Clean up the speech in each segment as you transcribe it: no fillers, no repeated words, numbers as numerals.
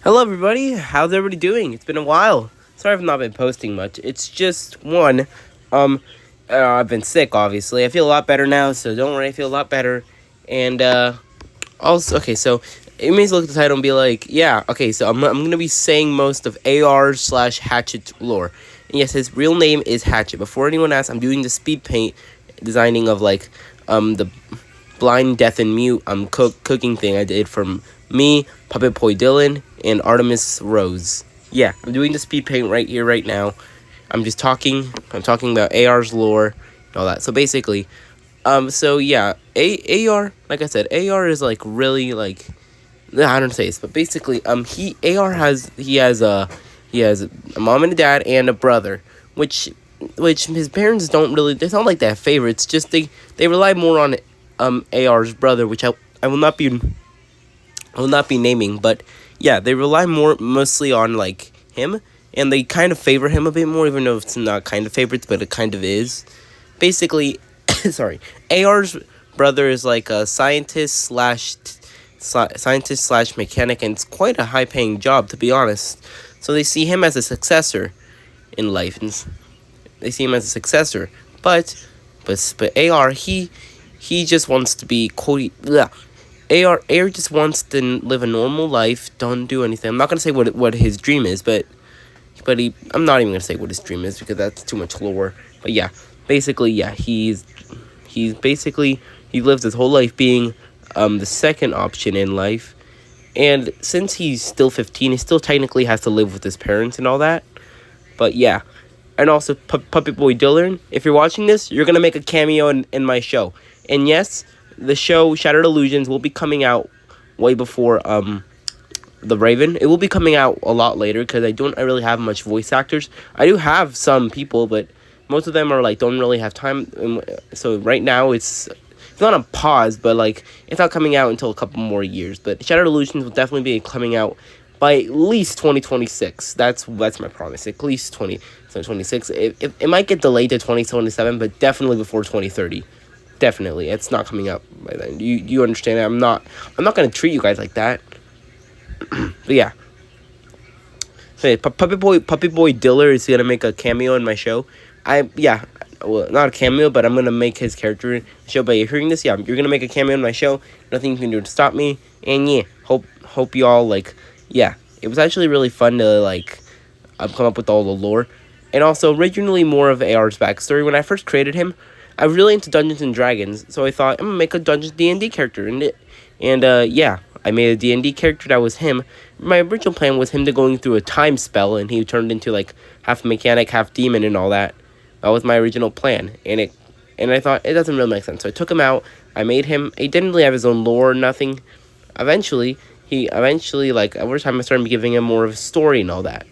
Hello, everybody. How's everybody doing? It's been a while. Sorry I've not been posting much. It's just one. Um, I've been sick. Obviously, I feel a lot better now. So don't worry, I feel a lot better. And also, okay. So you may look at the title and be like, yeah, okay. So I'm gonna be saying most of AR slash Hatchet lore. And yes, his real name is Hatchet. Before anyone asks, I'm doing the speed paint designing of like the blind, deaf, and mute cooking thing I did from me, Puppet Boy Dylan, and Artemis Rose. Yeah, I'm doing the speed paint right here, right now. I'm talking about AR's lore and all that. So basically, so yeah, AR, like I said, AR is like really like, I don't say this, but basically, AR he has a mom and a dad and a brother, which his parents don't really. It's not like they have favorites. Just they rely more on AR's brother, which I will not be naming, but yeah, they rely mostly on like him, and they kind of favor him a bit more, even though it's not kind of favorites, but it kind of is. Basically, sorry, AR's brother is like a scientist slash mechanic, and it's quite a high paying job, to be honest. So they see him as a successor in life, and they see him as a successor. But AR, he just wants to be Cody. AR just wants to live a normal life, don't do anything. I'm not gonna say what his dream is, but I'm not even gonna say what his dream is because that's too much lore. But yeah, basically, yeah, he's basically he lives his whole life being the second option in life, and since he's still 15, he still technically has to live with his parents and all that. But yeah, and also Puppet Boy Dylan, if you're watching this, you're gonna make a cameo in my show. And yes, the show Shattered Illusions will be coming out way before The Raven. It will be coming out a lot later because I really have much voice actors. I do have some people, but most of them are like don't really have time. So right now it's not on pause, but like it's not coming out until a couple more years. But Shattered Illusions will definitely be coming out by at least 2026. That's my promise. At least 2026. It might get delayed to 2027, but definitely before 2030. Definitely, it's not coming out by then. You understand that? I'm not gonna treat you guys like that. But yeah. So yeah, Puppy Boy Diller is gonna make a cameo in my show. Well, not a cameo, but I'm gonna make his character in the show. But you're hearing this, yeah, you're gonna make a cameo in my show. Nothing you can do to stop me. And yeah, hope you all like. Yeah, it was actually really fun to like come up with all the lore, and also originally more of AR's backstory. When I first created him, I was really into Dungeons and Dragons, so I thought I'm gonna make a Dungeons D&D character yeah, I made a D&D character that was him. My original plan was him to going through a time spell, and he turned into like half mechanic, half demon, and all that. That was my original plan, and I thought it doesn't really make sense. So I took him out. I made him. He didn't really have his own lore or nothing. Eventually, like over time I started giving him more of a story and all that.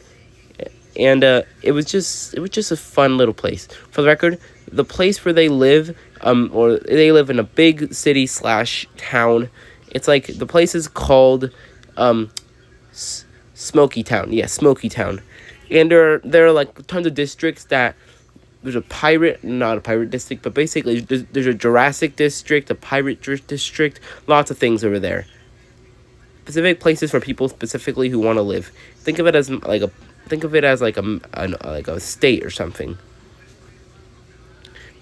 And it was just a fun little place. For the record, the place where they live, or they live in a big city slash town. It's like the place is called Smoky Town. Yeah, Smoky Town. And there are like tons of districts that there's not a pirate district, but basically there's a Jurassic district, a pirate district, lots of things over there. Specific places for people specifically who want to live. Think of it as like a state or something.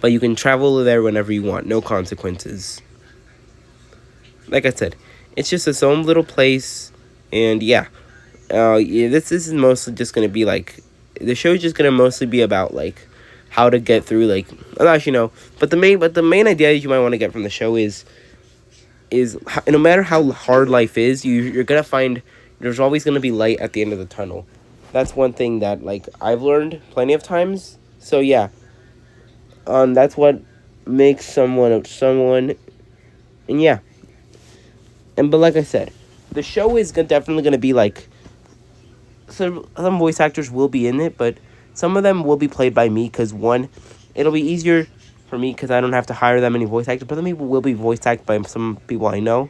But you can travel there whenever you want, no consequences. Like I said, it's just its own little place, and yeah, this is mostly just gonna be like the show is just gonna mostly be about like how to get through like actually no, but the main idea you might want to get from the show is no matter how hard life is, you're gonna find there's always gonna be light at the end of the tunnel. That's one thing that like I've learned plenty of times. So yeah, that's what makes someone, and yeah. But like I said, the show is definitely gonna be like some voice actors will be in it, but some of them will be played by me because one, it'll be easier for me because I don't have to hire that many voice actors. But some people will be voice acted by some people I know.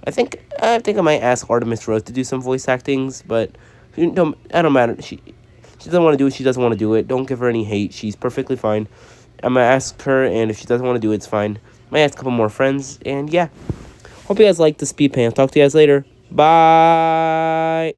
I think I might ask Artemis Rose to do some voice actings, but I don't matter. She doesn't want to do it. She doesn't want to do it. Don't give her any hate. She's perfectly fine. I'm gonna ask her, and if she doesn't want to do it, it's fine. Might ask a couple more friends, and yeah. Hope you guys like the speed paint. I'll talk to you guys later. Bye.